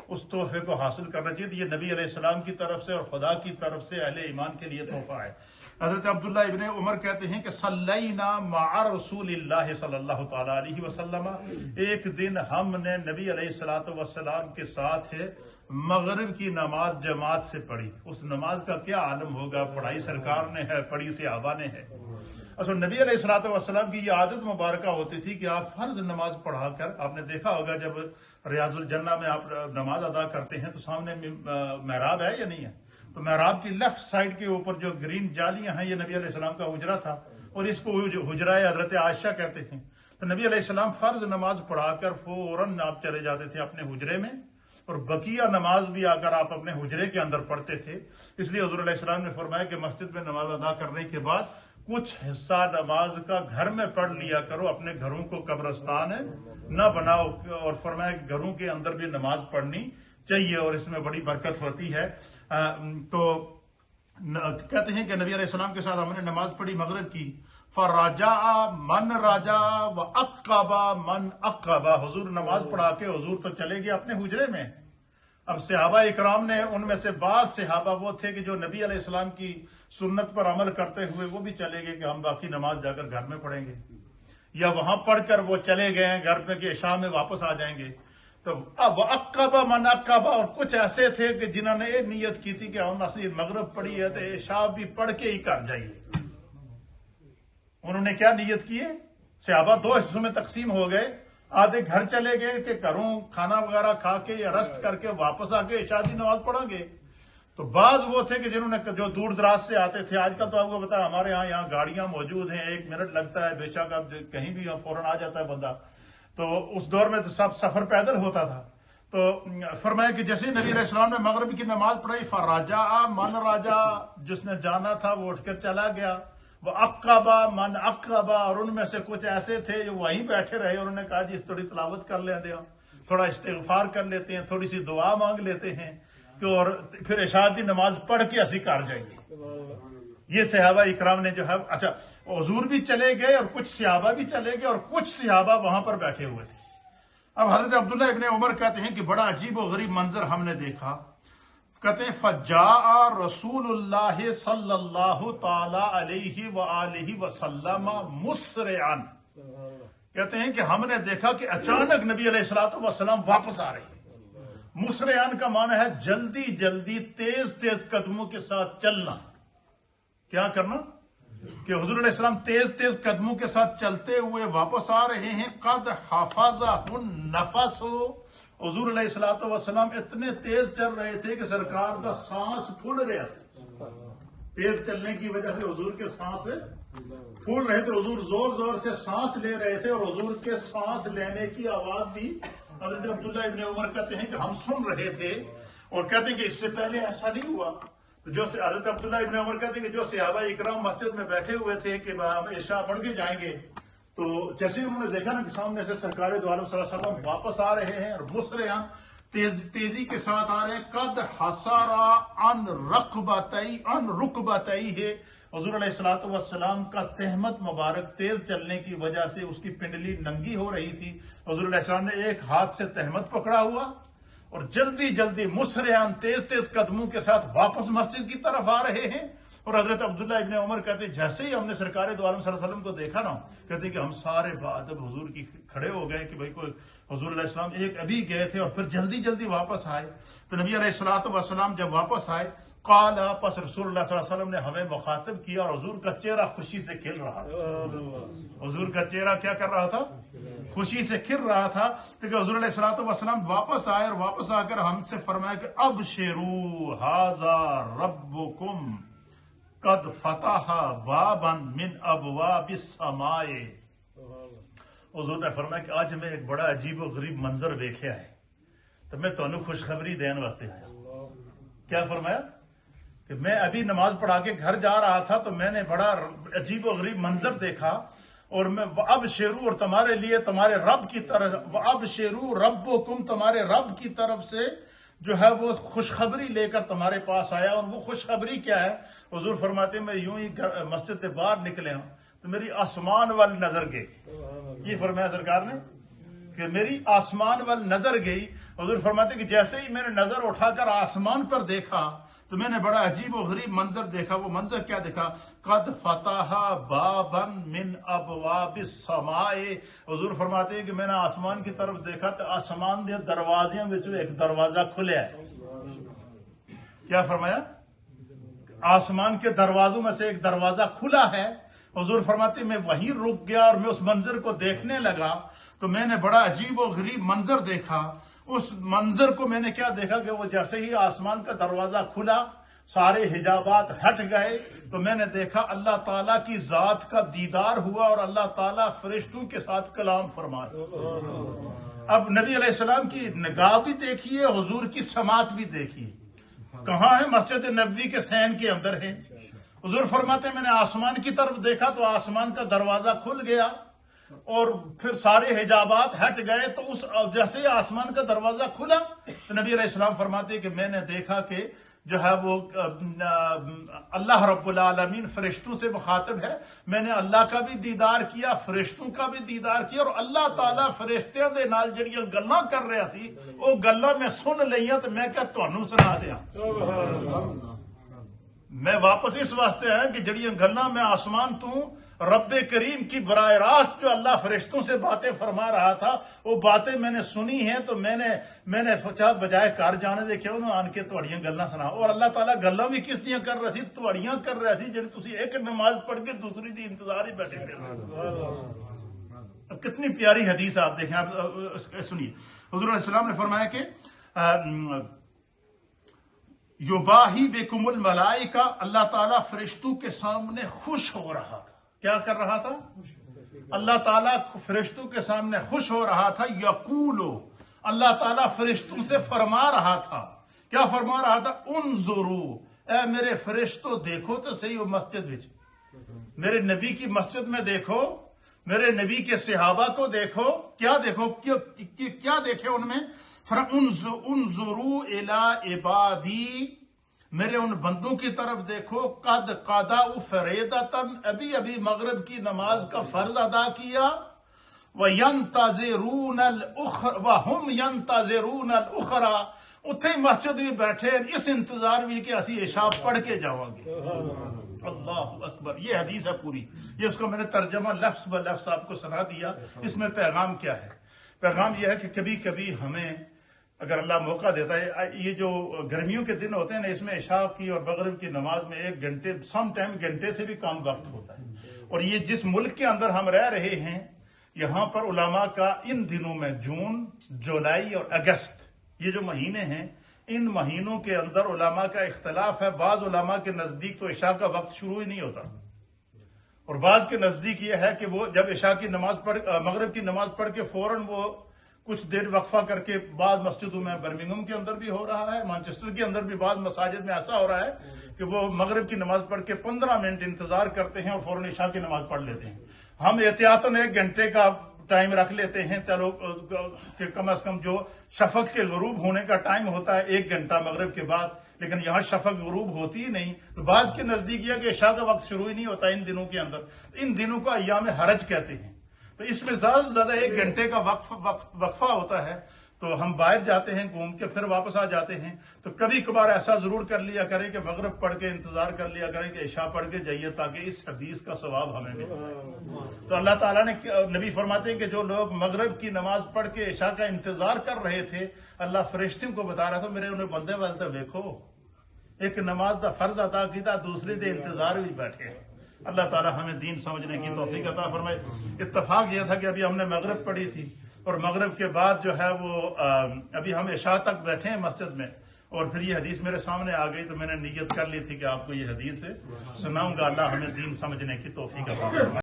اس تحفے کو حاصل کرنا چاہیے. یہ نبی علیہ السلام کی طرف سے اور خدا کی طرف سے اہل ایمان کے لیے تحفہ ہے. حضرت عبداللہ ابن عمر کہتے ہیں کہ صلینا مع رسول اللہ صلی اللہ تعالی علیہ وسلم، ایک دن ہم نے نبی علیہ الصلوۃ والسلام کے ساتھ مغرب کی نماز جماعت سے پڑھی. اس نماز کا کیا عالم ہوگا، پڑھائی سرکار نے ہے، پڑھی صحابہ نے ہے. اصل نبی علیہ الصلوۃ والسلام کی یہ عادت مبارکہ ہوتی تھی کہ آپ فرض نماز پڑھا کر، آپ نے دیکھا ہوگا جب ریاض الجنہ میں آپ نماز ادا کرتے ہیں تو سامنے محراب ہے یا نہیں ہے، تو محراب کی لیفٹ سائڈ کے اوپر جو گرین جالیاں ہیں، یہ نبی علیہ السلام کا حجرہ تھا، اور اس کو حجرہ حضرت عائشہ کہتے تھے. تو نبی علیہ السلام فرض نماز پڑھا کر فوراً آپ چلے جاتے تھے اپنے حجرے میں، اور بقیہ نماز بھی آ کر آپ اپنے حجرے کے اندر پڑھتے تھے. اس لیے حضور علیہ السلام نے فرمایا کہ مسجد میں نماز ادا کرنے کے بعد کچھ حصہ نماز کا گھر میں پڑھ لیا کرو، اپنے گھروں کو قبرستان نہ بناؤ. اور فرمایا کہ گھروں کے اندر بھی نماز پڑھنی چاہیے اور اس میں بڑی برکت ہوتی ہے. تو کہتے ہیں کہ نبی علیہ السلام کے ساتھ ہم نے نماز پڑھی مغرب کی. فَرَجَعَ مَنْ رَجَعَ وَأَقَّبَ مَنْ أَقَّبَ، حضور نماز پڑھا کے حضور تو چلے گئے اپنے حجرے میں. اب صحابہ اکرام نے، ان میں سے بعض صحابہ وہ تھے کہ جو نبی علیہ السلام کی سنت پر عمل کرتے ہوئے وہ بھی چلے گئے کہ ہم باقی نماز جا کر گھر میں پڑھیں گے، یا وہاں پڑھ کر وہ چلے گئے ہیں گھر میں کہ عشاء میں واپس آ جائیں گے. تو اب عقبہ من عقبہ، اور کچھ ایسے تھے کہ جنہوں نے یہ نیت کی تھی کہ ہم نصیب مغرب پڑھی ہے تو عشاء بھی پڑھ کے ہی کر جائیے. انہوں نے کیا نیت کی ہے؟ صحابہ دو حصوں میں تقسیم ہو گئے. آدھے گھر چلے گئے کہ گھروں کھانا وغیرہ کھا کے یا رسٹ کر کے واپس آ کے عشاء کی نماز پڑھیں گے. تو بعض وہ تھے کہ جنہوں نے جو دور دراز سے آتے تھے. آج کل تو آپ کو پتا ہے ہمارے یہاں گاڑیاں موجود ہیں، 1 منٹ لگتا ہے، بے شک اب کہیں بھی فوراً آ جاتا ہے بندہ. تو اس دور میں تو سب سفر پیدل ہوتا تھا. تو فرمایا کہ جیسے نبی علیہ السلام نے مغرب کی نماز پڑھائی، فَرَجَعَ مَنْ رَجَعَ، جس نے جانا تھا وہ اٹھ کر چلا گیا. وَأَقَّبَ مَنْ أَقَّبَ، اور ان میں سے کچھ ایسے تھے جو وہیں بیٹھے رہے. انہوں نے کہا جی تھوڑی تلاوت کر لیں دیا، تھوڑا استغفار کر لیتے ہیں، تھوڑی سی دعا مانگ لیتے ہیں کہ اور پھر عشاء کی نماز پڑھ کے اسی کار جائیں گے. یہ صحابہ اکرام نے جو ہے، اچھا حضور بھی چلے گئے اور کچھ صحابہ بھی چلے گئے اور کچھ صحابہ وہاں پر بیٹھے ہوئے تھے. اب حضرت عبداللہ ابن عمر کہتے ہیں کہ بڑا عجیب و غریب منظر ہم نے دیکھا. کہتے ہیں فَجَاءَ رسول اللہ صلی اللہ تعالی علیہ وآلہ وسلم مسرعاً، کہتے ہیں کہ ہم نے دیکھا کہ اچانک نبی علیہ الصلوۃ والسلام واپس آ رہے ہیں. مسرعاً کا معنی ہے جلدی جلدی تیز تیز قدموں کے ساتھ چلنا. کیا کرنا؟ کہ حضور علیہ السلام تیز تیز قدموں کے ساتھ چلتے ہوئے واپس آ رہے ہیں. قد حفظہ النفس، حضور علیہ الصلوۃ والسلام اتنے تیز چل رہے تھے کہ سرکار دا سانس پھول رہا سے. تیز چلنے کی وجہ سے حضور کے سانس پھول رہے تھے. حضور زور زور سے سانس لے رہے تھے اور حضور کے سانس لینے کی آواز بھی حضرت عبداللہ ابن عمر کہتے ہیں کہ ہم سن رہے تھے. اور کہتے ہیں کہ اس سے پہلے ایسا نہیں ہوا. جو حضرت عبداللہ ابن عمر کہتے ہیں کہ جو صحابہ اکرام مسجد میں بیٹھے ہوئے تھے کہ ہم عشاء پڑھ کے جائیں گے، تو جیسے انہوں نے دیکھا نا کہ سامنے سے سرکار دو عالم صلی اللہ علیہ وسلم واپس آ رہے ہیں اور مسرعاً تیزی کے ساتھ آ رہے ہیں. قد حسرا عن رکبتیہ، حضور علیہ الصلوۃ والسلام کا تہمت مبارک تیز چلنے کی وجہ سے اس کی پنڈلی ننگی ہو رہی تھی. حضور علیہ السلام نے ایک ہاتھ سے تہمت پکڑا ہوا اور جلدی جلدی مسرعاً تیز تیز قدموں کے ساتھ واپس مسجد کی طرف آ رہے ہیں. اور حضرت عبداللہ ابن عمر کہتے ہیں جیسے ہی ہم نے سرکار دو عالم صلی اللہ علیہ وسلم کو دیکھا نا، کہتے ہیں کہ ہم سارے بادب حضور کی کھڑے ہو گئے کہ بھائی کوئی حضور علیہ السلام ایک ابھی گئے تھے اور پھر جلدی جلدی واپس آئے. تو نبی علیہ الصلوۃ والسلام جب واپس آئے، قال، پس رسول اللہ صلی اللہ علیہ وسلم نے ہمیں مخاطب کیا اور حضور کا چہرہ خوشی سے کھل رہا تھا. حضور کا چہرہ کیا کر رہا تھا؟ خوشی سے کھل رہا تھا. کہ حضور علیہ الصلوۃ والسلام واپس آئے اور واپس آ کر ہم سے فرمایا کہ ابشروا ھذا ربکم قد فتح بابا من ابواب السماء. حضور نے فرمایا کہ آج میں ایک بڑا عجیب و غریب منظر دیکھا ہے تو میں تمہیں خوشخبری دین واسطے آیا. کیا فرمایا؟ کہ میں ابھی نماز پڑھا کے گھر جا رہا تھا تو میں نے بڑا عجیب و غریب منظر دیکھا اور میں ابشروا، اور تمہارے لیے تمہارے رب کی طرف، ابشروا ربکم، تمہارے رب کی طرف سے جو ہے وہ خوشخبری لے کر تمہارے پاس آیا. اور وہ خوشخبری کیا ہے؟ حضور فرماتے ہیں میں یوں ہی مسجد سے باہر نکلے ہوں تو میری آسمان وال نظر گئی. یہ فرمایا سرکار نے کہ میری آسمان وال نظر گئی. حضور فرماتے کہ جیسے ہی میں نے نظر اٹھا کر آسمان پر دیکھا تو میں نے بڑا عجیب و غریب منظر دیکھا. وہ منظر کیا دیکھا؟ قد فتح بابا من ابواب السماء. حضور فرماتے ہیں کہ میں نے آسمان کی طرف دیکھا تو آسمان کے دروازوں میں ایک دروازہ کھلیا ہے. کیا فرمایا؟ آسمان کے دروازوں میں سے ایک دروازہ کھلا ہے. حضور فرماتے میں وہیں رک گیا اور میں اس منظر کو دیکھنے لگا تو میں نے بڑا عجیب و غریب منظر دیکھا. اس منظر کو میں نے کیا دیکھا کہ وہ جیسے ہی آسمان کا دروازہ کھلا سارے حجابات ہٹ گئے تو میں نے دیکھا اللہ تعالیٰ کی ذات کا دیدار ہوا اور اللہ تعالیٰ فرشتوں کے ساتھ کلام فرمایا. اب نبی علیہ السلام کی نگاہ بھی دیکھیے، حضور کی سماعت بھی دیکھیے. کہاں ہے؟ مسجد نبوی کے صحن کے اندر ہے. حضور فرماتے میں نے آسمان کی طرف دیکھا تو آسمان کا دروازہ کھل گیا اور پھر سارے حجابات ہٹ گئے. تو اس جیسے آسمان کا دروازہ کھلا تو نبی علیہ السلام فرماتے کہ میں نے دیکھا کہ جو ہے وہ اللہ رب العالمین فرشتوں سے مخاطب ہے. میں نے اللہ کا بھی دیدار کیا، فرشتوں کا بھی دیدار کیا، اور اللہ تعالیٰ فرشتوں دے نال جڑیاں گلاں کر رہا سی وہ گلاں میں سن لئیاں تو میں کیا تانوں سنا دیا. میں واپس اس واسطے آیا کہ جڑیاں گلاں میں آسمان تو رب کریم کی براہ راست جو اللہ فرشتوں سے باتیں فرما رہا تھا وہ باتیں میں نے سنی ہیں. تو میں نے سوچا بجائے کار جانے دے کہ انہوں آن کے تہاڈیاں گلاں سنا. اور اللہ تعالیٰ گلاں بھی کس دیاں کر رہا سی؟ تہاڈیاں کر رہا سی جڑی تسی ایک نماز پڑھ کے دوسری دی انتظار ہی بیٹھے اب کتنی پیاری حدیث آپ دیکھیں. آپ سنیے. حضور علیہ السلام نے فرمایا کہ یباہی بکم الملائکہ، اللہ تعالیٰ فرشتوں کے سامنے خوش ہو رہا تھا. کیا کر رہا تھا؟ اللہ تعالیٰ فرشتوں کے سامنے خوش ہو رہا تھا. یقولو، اللہ تعالیٰ فرشتوں سے فرما رہا تھا. کیا فرما رہا تھا؟ انظرو، اے میرے فرشتوں دیکھو تو صحیح. وہ مسجد وچ میرے نبی کی مسجد میں دیکھو، میرے نبی کے صحابہ کو دیکھو. کیا دیکھو؟ کیا دیکھے ان میں؟ انظرو الی عبادی، میرے ان بندوں کی طرف دیکھو. قد قضوا فریضۃ، ابھی مغرب کی نماز کا فرض ادا کیا. وَيَنْتَظِرُونَ الْأُخْرَى وَهُمْ يَنْتَظِرُونَ الْأُخْرَى، اتھے ہی مسجد بھی بیٹھے اس انتظار بھی کہ اسی عشاء پڑھ کے جاؤں گے. اللہ اکبر. یہ حدیث ہے پوری. یہ اس کو میں نے ترجمہ لفظ ب لفظ آپ کو سنا دیا. اس میں پیغام کیا ہے؟ پیغام یہ ہے کہ کبھی کبھی ہمیں اگر اللہ موقع دیتا ہے، یہ جو گرمیوں کے دن ہوتے ہیں نا، اس میں عشاء کی اور مغرب کی نماز میں 1 گھنٹے، سم ٹائم گھنٹے سے بھی کم وقت ہوتا ہے. اور یہ جس ملک کے اندر ہم رہ رہے ہیں یہاں پر علماء کا ان دنوں میں جون، جولائی اور اگست، یہ جو مہینے ہیں، ان مہینوں کے اندر علماء کا اختلاف ہے. بعض علماء کے نزدیک تو عشاء کا وقت شروع ہی نہیں ہوتا، اور بعض کے نزدیک یہ ہے کہ وہ جب عشاء کی نماز مغرب کی نماز پڑھ کے فوراً وہ کچھ دیر وقفہ کر کے، بعض مسجدوں میں برمنگھم کے اندر بھی ہو رہا ہے، مانچسٹر کے اندر بھی بعض مساجد میں ایسا ہو رہا ہے کہ وہ مغرب کی نماز پڑھ کے 15 منٹ انتظار کرتے ہیں اور فوراً عشاء کی نماز پڑھ لیتے ہیں. ہم احتیاطاً 1 گھنٹے کا ٹائم رکھ لیتے ہیں، چلو کہ کم از کم جو شفق کے غروب ہونے کا ٹائم ہوتا ہے 1 گھنٹہ مغرب کے بعد، لیکن یہاں شفق غروب ہوتی ہی نہیں. تو بعض کے نزدیک یہ کہ عشاء کا وقت شروع ہی نہیں ہوتا ان دنوں کے اندر. ان دنوں کو ایام حرج کہتے ہیں. تو اس میں زیادہ سے زیادہ 1 گھنٹے کا وقفہ ہوتا ہے. تو ہم باہر جاتے ہیں، گھوم کے پھر واپس آ جاتے ہیں. تو کبھی کبھار ایسا ضرور کر لیا کریں کہ مغرب پڑھ کے انتظار کر لیا کریں کہ عشاء پڑھ کے جائیے تاکہ اس حدیث کا ثواب ہمیں ملے. تو اللہ تعالیٰ نے، نبی فرماتے ہیں کہ جو لوگ مغرب کی نماز پڑھ کے عشاء کا انتظار کر رہے تھے، اللہ فرشتوں کو بتا رہا تھا میرے انہیں بندے والے دیکھو، ایک نماز دا فرض ادا کیتا، دوسری دے انتظار بھی بیٹھے. اللہ تعالیٰ ہمیں دین سمجھنے کی توفیق عطا فرمائے. اتفاق یہ تھا کہ ابھی ہم نے مغرب پڑھی تھی اور مغرب کے بعد جو ہے وہ ابھی ہم عشاء تک بیٹھے ہیں مسجد میں، اور پھر یہ حدیث میرے سامنے آ گئی تو میں نے نیت کر لی تھی کہ آپ کو یہ حدیث سناؤں گا. اللہ ہمیں دین سمجھنے کی توفیق عطا فرمائے.